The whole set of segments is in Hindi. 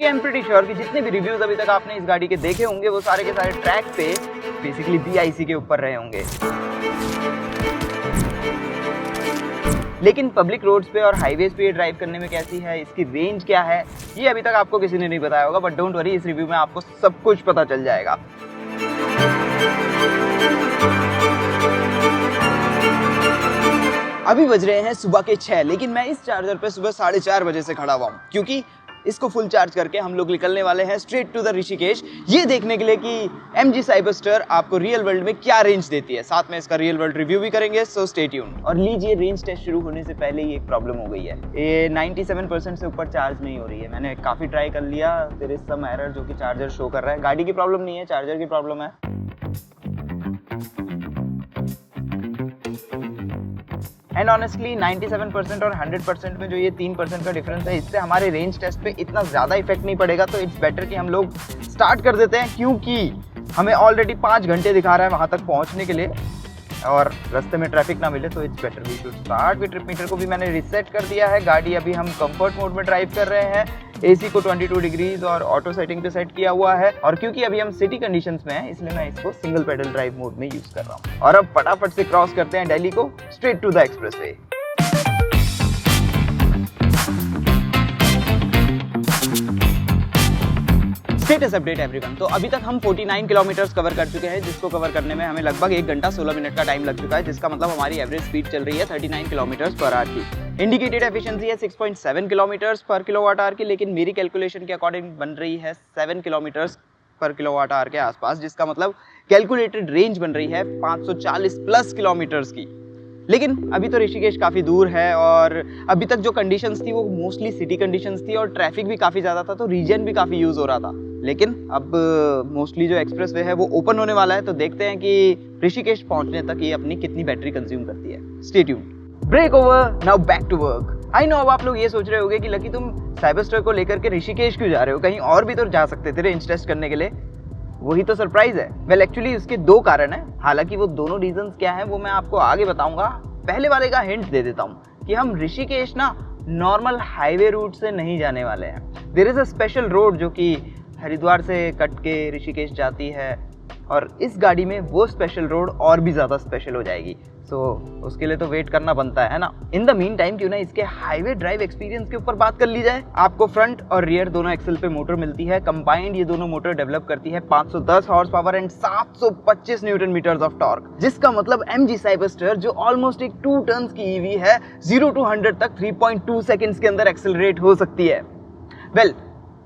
आई एम प्रीटी श्योर कि जितने भी रिव्यूज अभी तक आपने इस गाड़ी के देखे होंगे वो सारे के सारे ट्रैक पे बेसिकली BIC के ऊपर रहे होंगे। लेकिन पब्लिक रोड्स पे और हाईवेज पे ये ड्राइव करने में कैसी है, इसकी रेंज क्या है, ये अभी तक आपको किसी ने नहीं बताया होगा। बट डोंट वरी, इस रिव्यू में आपको सब कुछ पता चल जाएगा। अभी बज रहे हैं सुबह के 6, लेकिन मैं इस चार्जर पे सुबह 4:30 बजे से खड़ा हुआ हूँ, क्योंकि इसको फुल चार्ज करके हम लोग निकलने वाले हैं स्ट्रेट टू द ऋषिकेश, ये देखने के लिए कि MG साइबरस्टर आपको रियल वर्ल्ड में क्या रेंज देती है। साथ में इसका रियल वर्ल्ड रिव्यू भी करेंगे, सो स्टे ट्यून्ड। और लीजिए, रेंज टेस्ट शुरू होने से पहले ही एक प्रॉब्लम हो गई है, ये 97% से ऊपर चार्ज नहीं हो रही है। मैंने काफ़ी ट्राई कर लिया, देयर इज सम एरर जो कि चार्जर शो कर रहा है। गाड़ी की प्रॉब्लम नहीं है, चार्जर की प्रॉब्लम है। एंड ऑनेस्टली 97% और 100% में जो ये 3% का डिफरेंस है, इससे हमारे रेंज टेस्ट पे इतना ज़्यादा इफेक्ट नहीं पड़ेगा। तो इट्स बेटर कि हम लोग स्टार्ट कर देते हैं, क्योंकि हमें ऑलरेडी 5 घंटे दिखा रहा है वहाँ तक पहुँचने के लिए, और रास्ते में ट्रैफिक ना मिले, तो it's better we should start. With trip meter को भी मैंने रिसेट कर दिया है। गाड़ी अभी हम कंफर्ट मोड में ड्राइव कर रहे हैं, AC को 22 डिग्रीज और ऑटो सेटिंग पे सेट किया हुआ है। और क्योंकि अभी हम सिटी कंडीशंस में हैं, इसलिए मैं इसको सिंगल पेडल ड्राइव मोड में यूज कर रहा हूँ। और अब फटाफट से क्रॉस करते हैं दिल्ली को, straight to the expressway. Status update everyone. तो अभी तक हम 49 किलोमीटर्स कवर कर चुके हैं, जिसको कवर करने में हमें लगभग 1 घंटा 16 मिनट का टाइम लग चुका है, जिसका मतलब हमारी एवरेज स्पीड चल रही है 39 किलोमीटर्स पर आवर की। इंडिकेटेड एफिशिएंसी है 6.7 किलोमीटर्स पर किलोवाट आवर की, लेकिन मेरी कैलकुलेशन के अकॉर्डिंग बन रही है 7 किलोमीटर्स पर किलोवाट आवर के आसपास, जिसका मतलब कैलकुलेटेड रेंज बन रही है 540 प्लस किलोमीटर्स की। लेकिन अभी तो ऋषिकेश काफ़ी दूर है, और अभी तक जो कंडीशंस थी वो मोस्टली सिटी कंडीशंस थी, और ट्रैफिक भी काफ़ी ज़्यादा था, तो रीजन भी काफ़ी यूज़ हो रहा था। लेकिन अब मोस्टली जो एक्सप्रेसवे है वो ओपन होने वाला है, तो देखते हैं कि ऋषिकेश पहुंचने तक ये अपनी कितनी बैटरी कंज्यूम करती है। Stay tuned. Break over, now back to work. I know, अब आप लोग ये सोच रहे होंगे कि लकी तुम साइबरस्टर को लेकर के ऋषिकेश क्यों जा रहे हो, कहीं और भी तो जा सकते थे रेंज टेस्ट करने के लिए। वही तो सरप्राइज है। वेल एक्चुअली उसके 2 कारण हैं, हालांकि वो दोनों रीजंस क्या हैं वो मैं आपको आगे बताऊंगा। पहले वाले का हिंट दे देता हूँ कि हम ऋषिकेश ना नॉर्मल हाईवे रूट से नहीं जाने वाले हैं। There is a special road जो कि हरिद्वार से कट के ऋषिकेश जाती है, और इस गाड़ी में वो स्पेशल रोड और भी ज़्यादा स्पेशल हो जाएगी। सो उसके लिए तो वेट करना बनता है ना। इन द मीन टाइम क्यों ना इसके हाईवे ड्राइव एक्सपीरियंस के ऊपर बात कर ली जाए। आपको फ्रंट और रियर दोनों एक्सल पे मोटर मिलती है। कंबाइंड ये दोनों मोटर डेवलप करती है 510 horsepower and 725 newton metres of torque, जिसका मतलब MG साइबरस्टर जो ऑलमोस्ट एक 2 टन्स की EV है, 0 to 100 तक 3.2 सेकेंड्स के अंदर एक्सेलरेट हो सकती है। वेल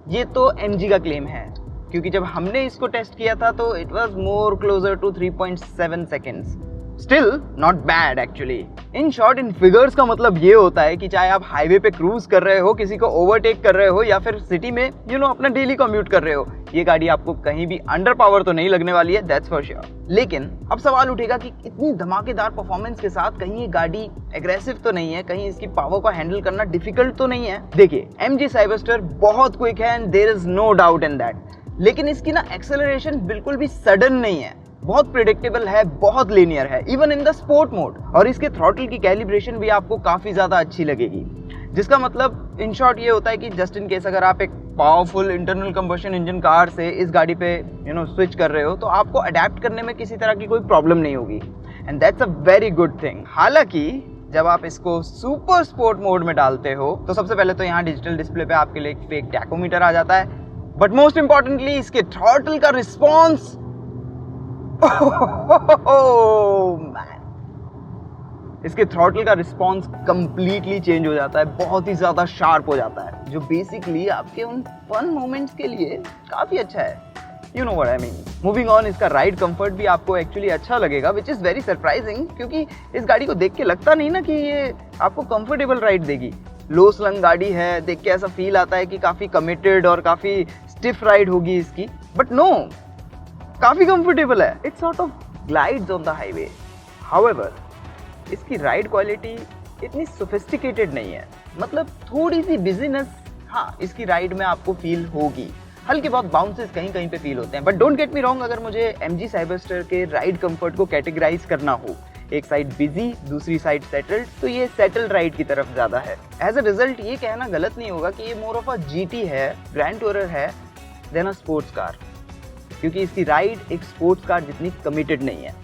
ये तो MG का क्लेम है, क्योंकि जब हमने इसको टेस्ट किया था तो it was more closer to 3.7 seconds. Still not bad actually. In short, in figures का मतलब ये होता है कि चाहे आप हाईवे पे क्रूज कर रहे हो, किसी को ओवरटेक कर रहे हो, या फिर सिटी में अपना डेली कम्यूट कर रहे हो, ये गाड़ी आपको कहीं भी अंडर पावर तो नहीं लगने वाली है, दैट्स फॉर श्योर। लेकिन अब सवाल उठेगा कि इतनी धमाकेदार परफॉर्मेंस के साथ कहीं ये गाड़ी एग्रेसिव तो नहीं है, कहीं इसकी पावर को हैंडल करना डिफिकल्ट तो नहीं है। देखिए, MG साइबरस्टर बहुत क्विक है and there is no doubt in that, लेकिन इसकी ना एक्सेलरेशन बिल्कुल भी सडन नहीं है, बहुत प्रिडिक्टेबल है, बहुत लीनियर है, even in the sport mode. और इसके थ्रॉटल की कैलिब्रेशन भी आपको काफी ज्यादा अच्छी लगेगी, जिसका मतलब इन शॉर्ट ये होता है कि जस्ट इन केस अगर आप एक powerful internal combustion engine car से इस गाड़ी पे स्विच कर रहे हो, तो आपको अडेप्ट करने में किसी तरह की कोई प्रॉब्लम नहीं होगी, and that's a very good thing. हालांकि जब आप इसको सुपर स्पोर्ट मोड में डालते हो, तो सबसे पहले तो यहाँ डिजिटल डिस्प्ले पे आपके लिए एक फेक टैकोमीटर आ जाता है, बट मोस्ट इंपॉर्टेंटली इसके थ्रॉटल का रिस्पॉन्स इसके थ्रॉटल का रिस्पॉन्स कंप्लीटली चेंज हो जाता है, बहुत ही ज्यादा शार्प हो जाता है, जो बेसिकली आपके उन फन मोमेंट्स के लिए काफी अच्छा है। You know what I mean. Moving on, इसका राइड कंफर्ट भी आपको एक्चुअली अच्छा लगेगा, विच इज वेरी सरप्राइजिंग, क्योंकि इस गाड़ी को देख के लगता नहीं ना कि ये आपको कंफर्टेबल राइड देगी। लो स्लंग गाड़ी है, देख के ऐसा फील आता है कि काफी कमिटेड और काफी स्टिफ राइड होगी इसकी, बट नो, काफी कंफर्टेबल है। It sort of glides on the highway. However इसकी राइड क्वालिटी इतनी सोफिस्टिकेटेड नहीं है, मतलब थोड़ी सी बिजीनेस हाँ इसकी राइड में आपको फील होगी, हल्के बहुत बाउंसेस कहीं कहीं पे फील होते हैं। But don't get me wrong, अगर मुझे MG साइबरस्टर के राइड कंफर्ट को कैटेगराइज करना हो एक साइड बिजी, दूसरी साइड सेटल्ड, तो ये सेटल्ड राइड की तरफ ज़्यादा है। एज अ रिजल्ट ये कहना गलत नहीं होगा कि ये मोर ऑफ अ GT है, ग्रैंड टूरर है, देन अ स्पोर्ट्स कार, क्योंकि इसकी राइड एक स्पोर्ट्स कार जितनी कमिटेड नहीं है।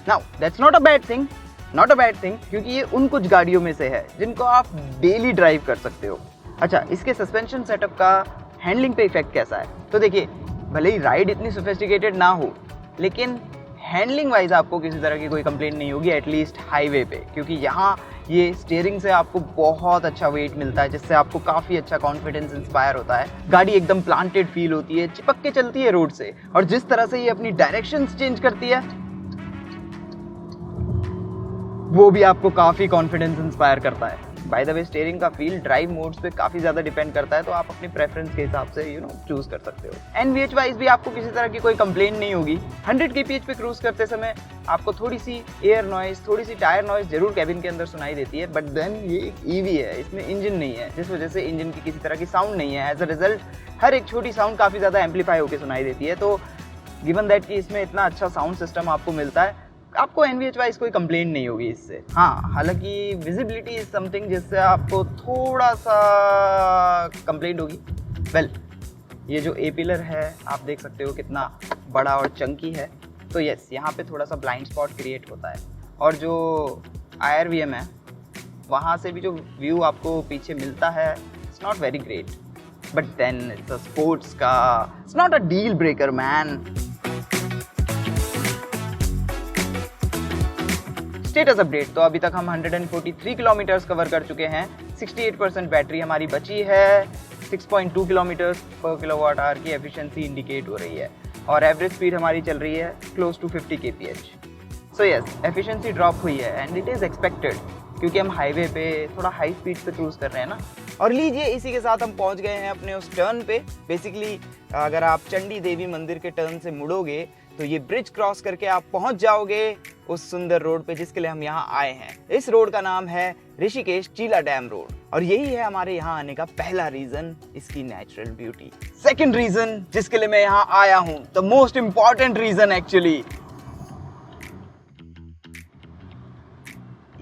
Now that's not a bad thing, not a bad thing, क्योंकि ये उन कुछ गाड़ियों में से है जिनको आप डेली ड्राइव कर सकते हो। अच्छा, इसके सस्पेंशन सेटअप का हैंडलिंग पे इफेक्ट कैसा है? तो देखिए, भले ही राइड इतनी सोफिस्टिकेटेड ना हो, लेकिन हैंडलिंग वाइज आपको किसी तरह की कोई कंप्लेंट नहीं होगी, एटलीस्ट हाईवे पे, क्योंकि यहाँ ये स्टीयरिंग से आपको बहुत अच्छा वेट मिलता है, जिससे आपको काफ़ी अच्छा कॉन्फिडेंस इंस्पायर होता है। गाड़ी एकदम प्लांटेड फील होती है, चिपक के चलती है रोड से, और जिस तरह से ये अपनी डायरेक्शंस चेंज करती है वो भी आपको काफ़ी कॉन्फिडेंस इंस्पायर करता है। बाय द वे, स्टीयरिंग का फील ड्राइव मोड्स पे काफ़ी ज़्यादा डिपेंड करता है, तो आप अपनी प्रेफरेंस के हिसाब से चूज कर सकते हो। NVH वाइज भी आपको किसी तरह की कोई कंप्लेंट नहीं होगी। 100 kph पे क्रूज करते समय आपको थोड़ी सी एयर नॉइज, थोड़ी सी टायर नॉइज जरूर कैबिन के अंदर सुनाई देती है, बट देन ये एक EV है, इसमें इंजन नहीं है, जिस वजह से इंजन की किसी तरह की साउंड नहीं है। एज अ रिजल्ट हर एक छोटी साउंड काफ़ी ज़्यादा एम्पलीफाई होकर सुनाई देती है। तो गिवन दैट कि इसमें इतना अच्छा साउंड सिस्टम आपको मिलता है, आपको NVH वाइज कोई कंप्लेंट नहीं होगी इससे। हाँ, हालांकि विजिबिलिटी इज समथिंग जिससे आपको थोड़ा सा कंप्लेंट होगी। वेल, ये जो A पिलर है आप देख सकते हो कितना बड़ा और चंकी है, तो यस, यहाँ पे थोड़ा सा ब्लाइंड स्पॉट क्रिएट होता है। और जो IRVM है, वहाँ से भी जो व्यू आपको पीछे मिलता है, it's not very great, but then it's a sports car, it's not a deal breaker man. Status update, तो अभी तक हम 143 किलोमीटर्स कवर कर चुके हैं। 68% बैटरी हमारी बची है। 6.2 किलोमीटर्स पर किलोवाट आवर की एफिशिएंसी इंडिकेट हो रही है, और एवरेज स्पीड हमारी चल रही है close to 50 kph। So yes, efficiency drop हुई है एंड इट इज़ एक्सपेक्टेड, क्योंकि हम हाईवे पे थोड़ा हाई स्पीड पे क्रूज कर रहे हैं ना। और लीजिए, इसी के साथ हम पहुंच गए हैं अपने उस टर्न पे। बेसिकली अगर आप चंडी देवी मंदिर के टर्न से मुड़ोगे तो ये ब्रिज क्रॉस करके आप पहुंच जाओगे उस सुंदर रोड पे जिसके लिए हम यहाँ आए हैं। इस रोड का नाम है ऋषिकेश चीला डैम रोड, और यही है हमारे यहाँ आने का पहला रीजन, इसकी नेचुरल ब्यूटी। सेकंड रीजन जिसके लिए मैं यहाँ आया हूँ, the most important reason actually,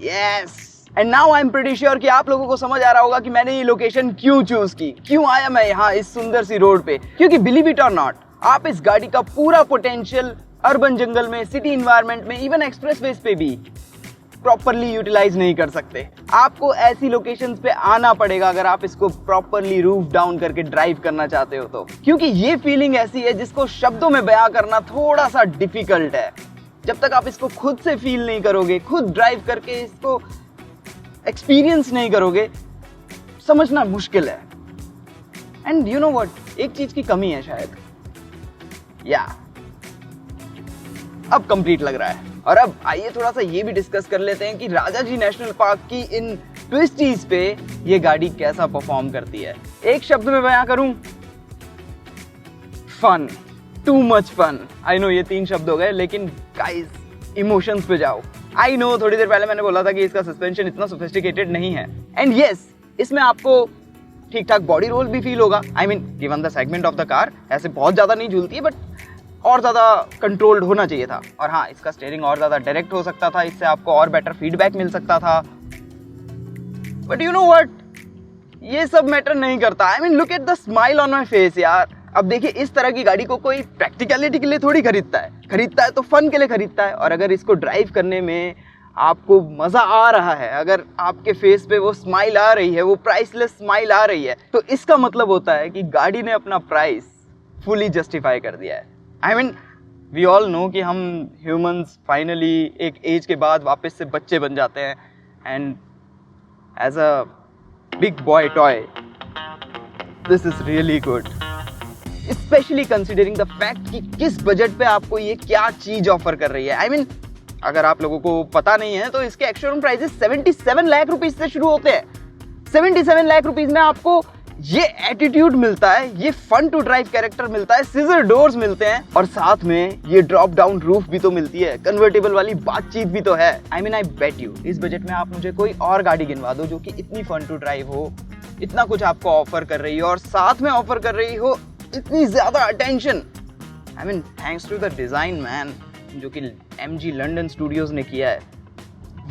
yes, and now I am pretty sure कि आप लोगों को समझ आ रहा होगा कि मैंने ये लोकेशन क्यों चूज की, क्यों आया मैं यहाँ इस सुंदर सी रोड पे। क्योंकि बिलीव इट और नॉट, आप इस गाड़ी का पूरा पोटेंशियल अर्बन जंगल में, सिटी इन्वायरमेंट में, इवन एक्सप्रेसवेज पे भी प्रॉपरली यूटिलाइज नहीं कर सकते। आपको ऐसी लोकेशंस पे आना पड़ेगा अगर आप इसको प्रॉपरली रूफ डाउन करके ड्राइव करना चाहते हो तो, क्योंकि ये फीलिंग ऐसी है जिसको शब्दों में बयां करना थोड़ा सा डिफिकल्ट है। जब तक आप इसको खुद से फील नहीं करोगे, खुद ड्राइव करके इसको एक्सपीरियंस नहीं करोगे, समझना मुश्किल है। एंड यू नो व्हाट, एक चीज की कमी है शायद, या अब कंप्लीट लग रहा है। और अब आइए थोड़ा सा ये भी डिस्कस कर लेते हैं कि राजाजी नेशनल पार्क की इन ट्विस्टीज पे ये गाड़ी कैसा परफॉर्म करती है। एक शब्द में बयां करूं, fun, too much fun. I know ये 3 शब्द हो गए, लेकिन गाइस इमोशंस पे जाओ। आई नो थोड़ी देर पहले मैंने बोला था कि इसका सस्पेंशन इतना सोफिस्टिकेटेड नहीं है, एंड यस, इसमें आपको ठीक ठाक बॉडी रोल भी फील होगा। I mean given the segment of the car, ऐसे बहुत ज्यादा नहीं झूलती है, बट और ज़्यादा कंट्रोल्ड होना चाहिए था। और हाँ, इसका स्टीयरिंग और ज़्यादा डायरेक्ट हो सकता था, इससे आपको और बेटर फीडबैक मिल सकता था। बट यू नो व्हाट, ये सब मैटर नहीं करता। I mean look at the smile on my face यार। अब देखिए, इस तरह की गाड़ी को कोई प्रैक्टिकलिटी के लिए थोड़ी खरीदता है तो फन के लिए खरीदता है। और अगर इसको ड्राइव करने में आपको मज़ा आ रहा है, अगर आपके फेस पे वो स्माइल आ रही है, वो प्राइसलेस स्माइल आ रही है, तो इसका मतलब होता है कि गाड़ी ने अपना प्राइस फुली जस्टिफाई कर दिया है। I mean we all know कि हम ह्यूमंस फाइनली एक एज के बाद वापस से बच्चे बन जाते हैं, and as a big boy toy this is really good, specially considering the fact कि किस बजट पे आपको ये क्या चीज ऑफर कर रही है। आई मीन अगर आप लोगों को पता नहीं है तो इसके एक्स-शोरूम प्राइसेस 77 लाख रुपीज से शुरू होते हैं। 77 लाख रुपीज में आपको ये एटीट्यूड मिलता है, ये फन टू ड्राइव कैरेक्टर मिलता है, सीजर डोर्स मिलते हैं, और साथ में ये ड्रॉप डाउन रूफ भी तो मिलती है, कन्वर्टेबल वाली बातचीत भी तो है। I mean I bet you इस बजट में आप मुझे कोई और गाड़ी गिनवा दो जो कि इतनी फन टू ड्राइव हो, इतना कुछ आपको ऑफर कर रही हो, और साथ में ऑफर कर रही हो इतनी ज्यादा attention. I mean thanks to the design man, जो कि MG लंडन स्टूडियोज ने किया है।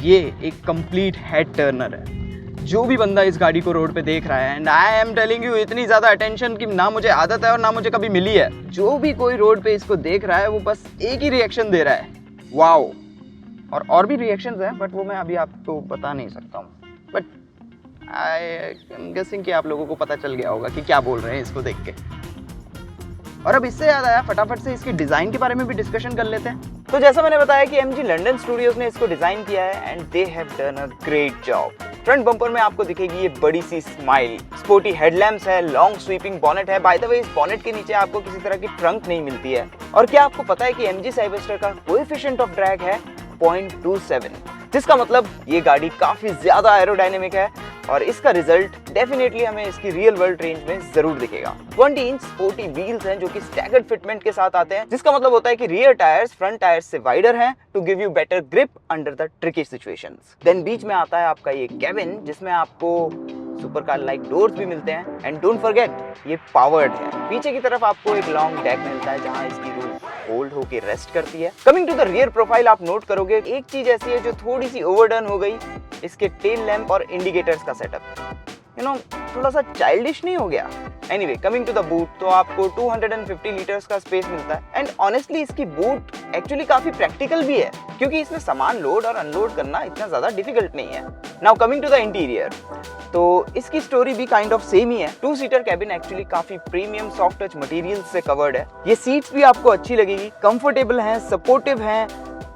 ये एक कंप्लीट हेड टर्नर है। जो भी बंदा इस गाड़ी को रोड पे देख रहा है, and I am telling you, इतनी ज़्यादा अटेंशन की ना मुझे आदत है और ना मुझे कभी मिली है। जो भी कोई रोड पे इसको देख रहा है वो बस एक ही रिएक्शन दे रहा है, वाओ। और भी रिएक्शंस हैं, बट वो मैं अभी आपको बता नहीं सकता हूँ। बट आई एम गेसिंग कि आप लोगों को पता चल गया होगा कि क्या बोल रहे हैं इसको देख के। और अब इससे याद आया, फटाफट से इसकी डिज़ाइन के बारे में भी डिस्कशन कर लेते हैं। तो जैसा मैंने बताया कि MG लंदन स्टूडियोज ने इसको डिज़ाइन किया है and they have done a great job. Front bumper में आपको दिखेगी ये बड़ी सी स्माइल, स्पोर्टी हेडलैम्प्स है, लॉन्ग स्वीपिंग बॉनेट है। बाय द वे, इस बॉनेट के नीचे आपको किसी तरह की ट्रंक नहीं मिलती है। और क्या आपको पता है कि MG साइबरस्टर का कोएफिशिएंट ऑफ ड्रैग है 0.27, जिसका मतलब ये गाड़ी काफी ज्यादा एरोडायनेमिक है और इसका रिजल्ट डेफिनेटली हमें इसकी रियल वर्ल्ड रेंज में जरूर दिखेगा। 20 इंच स्पोर्टी व्हील्स हैं जो कि स्टैगर्ड फिटमेंट के साथ आते हैं, जिसका मतलब होता है कि रियर टायर्स फ्रंट टायर्स से वाइडर हैं to give you better grip under the tricky situations. Then बीच में आता है आपका ये केबिन, जिसमें आपको सुपर कार लाइक डोर्स भी मिलते हैं एंड डोंट फॉरगेट ये पावर्ड है। पीछे की तरफ आपको एक लॉन्ग डेक मिलता है जहां इसकी रूफ होल्ड होके रेस्ट करती है। Coming to the rear profile, आप नोट करोगे एक चीज ऐसी है जो थोड़ी सी ओवरडन हो गई, इसके टेल लैंप और इंडिकेटर्स का सेटअप थोड़ा सा चाइल्डिश नहीं हो गया? Anyway, coming to the boot, तो आपको 250 लीटर्स का स्पेस मिलता है एंड ऑनेस्टली इसकी बूट एक्चुअली काफी प्रैक्टिकल भी है, क्योंकि इसमें सामान लोड और अनलोड करना इतना ज्यादा डिफिकल्ट नहीं है। Now coming to the interior, तो इसकी स्टोरी भी काइंड ऑफ सेम ही है। 2 सीटर कैबिन एक्चुअली काफी प्रीमियम सॉफ्ट टच मटेरियल से कवर्ड है। ये सीट्स भी आपको अच्छी लगेगी, कंफर्टेबल हैं, सपोर्टिव हैं,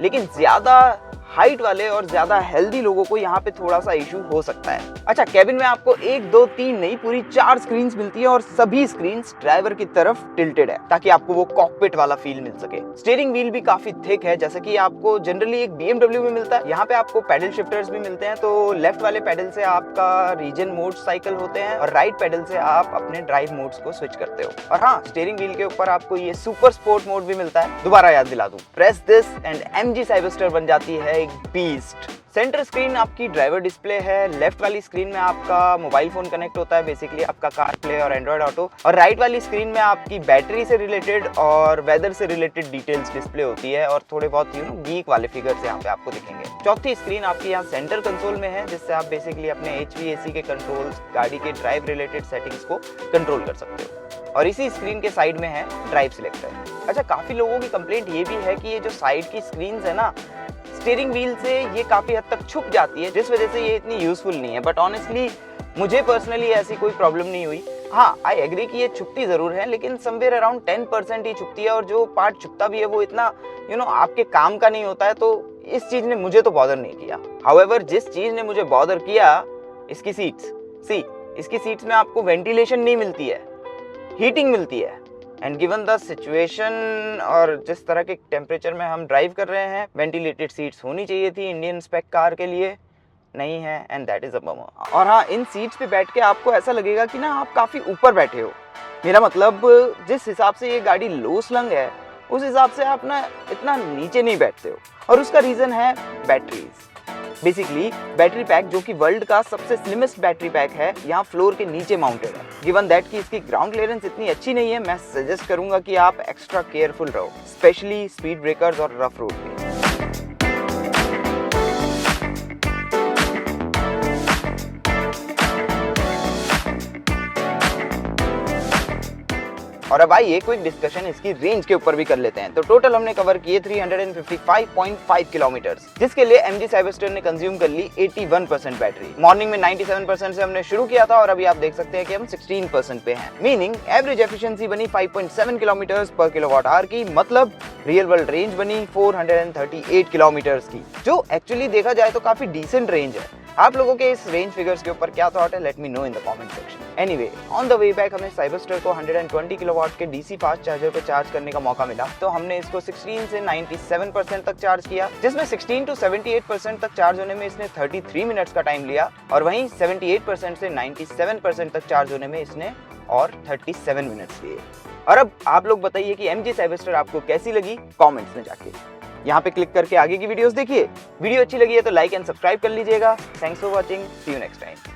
लेकिन ज्यादा हाइट वाले और ज्यादा हेल्दी लोगों को यहाँ पे थोड़ा सा इशू हो सकता है। अच्छा, कैबिन में आपको 1, 2, 3 नहीं, पूरी 4 स्क्रीन्स मिलती है और सभी स्क्रीन्स ड्राइवर की तरफ टिल्टेड है ताकि आपको वो कॉकपिट वाला फील मिल सके। स्टीयरिंग व्हील भी काफी थिक है, जैसा कि आपको जनरली एक BMW में मिलता है। यहाँ पे आपको पैडल शिफ्टर्स भी मिलते हैं, तो लेफ्ट वाले पैडल से आपका रीजन मोड साइकिल होते हैं और राइट पैडल से आप अपने ड्राइव मोड्स को स्विच करते हो। और हाँ, स्टीयरिंग व्हील के ऊपर आपको ये सुपर स्पोर्ट मोड भी मिलता है। दोबारा याद दिला दूं, press this and MG Cyberster बन जाती है एक बीस्ट। सेंटर स्क्रीन आपकी ड्राइवर डिस्प्ले है, लेफ्ट वाली स्क्रीन में आपका मोबाइल फोन कनेक्ट होता है, बेसिकली आपका कार प्ले और एंड्रॉइड ऑटो, और राइट वाली स्क्रीन में आपकी बैटरी से रिलेटेड और वेदर से रिलेटेड डिटेल्स डिस्प्ले होती है और थोड़े बहुत गीक वाले फिगर्स यहाँ पे आपको दिखेंगे। चौथी स्क्रीन आपकी यहाँ सेंटर कंसोल में है, जिससे आप बेसिकली अपने HVAC के कंट्रोल्स, गाड़ी के ड्राइव रिलेटेड सेटिंग्स को कंट्रोल कर सकते हो। और इसी स्क्रीन के साइड में है ड्राइव सिलेक्टर। अच्छा, काफी लोगों की कंप्लेंट ये भी है कि ये जो साइड की स्क्रीन है ना, स्टीयरिंग व्हील से ये काफी हद तक छुप जाती है, जिस वजह से ये इतनी यूजफुल नहीं है। बट ऑनेस्टली मुझे पर्सनली ऐसी कोई प्रॉब्लम नहीं हुई। हाँ, आई एग्री कि ये छुपती जरूर है, लेकिन समवेयर अराउंड 10% ही छुपती है और जो पार्ट छुपता भी है वो इतना आपके काम का नहीं होता है, तो इस चीज ने मुझे तो बॉदर नहीं किया। हाउएवर, जिस चीज ने मुझे बॉदर किया, इसकी सीट्स। इसकी सीट्स में आपको वेंटिलेशन नहीं मिलती है, हीटिंग मिलती है। एंड गिवन द सिचुएशन और जिस तरह के टेम्परेचर में हम ड्राइव कर रहे हैं, वेंटिलेटेड सीट्स होनी चाहिए थी इंडियन स्पेक कार के लिए, नहीं है, and that is a bummer. और हाँ, इन सीट्स पे बैठ के आपको ऐसा लगेगा कि ना आप काफी ऊपर बैठे हो। मेरा मतलब, जिस हिसाब से ये गाड़ी लो स्लंग है, उस हिसाब से आप ना इतना नीचे नहीं बैठते हो। और उसका रीजन है बैटरीज। बेसिकली बैटरी पैक, जो कि वर्ल्ड का सबसे स्लिमेस्ट बैटरी पैक है, यहाँ फ्लोर के नीचे माउंटेड है। गिवन दैट कि इसकी ग्राउंड क्लियरेंस इतनी अच्छी नहीं है, मैं सजेस्ट करूंगा कि आप एक्स्ट्रा केयरफुल रहो, स्पेशली स्पीड ब्रेकर्स और रफ रोड पे। और अब आइए क्विक डिस्कशन इसकी रेंज के ऊपर भी कर लेते हैं। तो टोटल हमने कवर किए 355.5 किलोमीटर्स, जिसके लिए MG साइबरस्टर ने कंज्यूम कर ली 81% बैटरी। मॉर्निंग में 97% से हमने शुरू किया था और अभी आप देख सकते हैं कि हम 16% पे हैं, मीनिंग एवरेज एफिशिएंसी बनी 5.7 किलोमीटर्स पर किलोवाट आवर की, मतलब रियल वर्ल्ड रेंज बनी 438 किलोमीटर्स की, जो एक्चुअली देखा जाए तो काफी डिसेंट रेंज है। आप लोगों के इस रेंज फिगर्स के ऊपर क्या थॉट है, let me know in the comment section. Anyway, on the way back हमें साइबरस्टर को 120 किलोवाट के DC फास्ट चार्जर पे चार्ज करने का मौका मिला, तो हमने इसको 16 से 97% तक चार्ज किया, जिसमें 16 to 78% तक चार्ज होने में इसने 33 मिनट्स का टाइम लिया, और वहीं 78% से 97% तक चार्ज होने में इसने और 37 मिनट्स लिए। और अब आप लोग बताइए कि MG साइबरस्टर आपको कैसी लगी, कमेंट्स में जाके। यहाँ पे क्लिक करके आगे की वीडियोस देखिए। वीडियो अच्छी लगी है तो लाइक एंड सब्सक्राइब कर लीजिएगा। Thanks for watching, see you next time.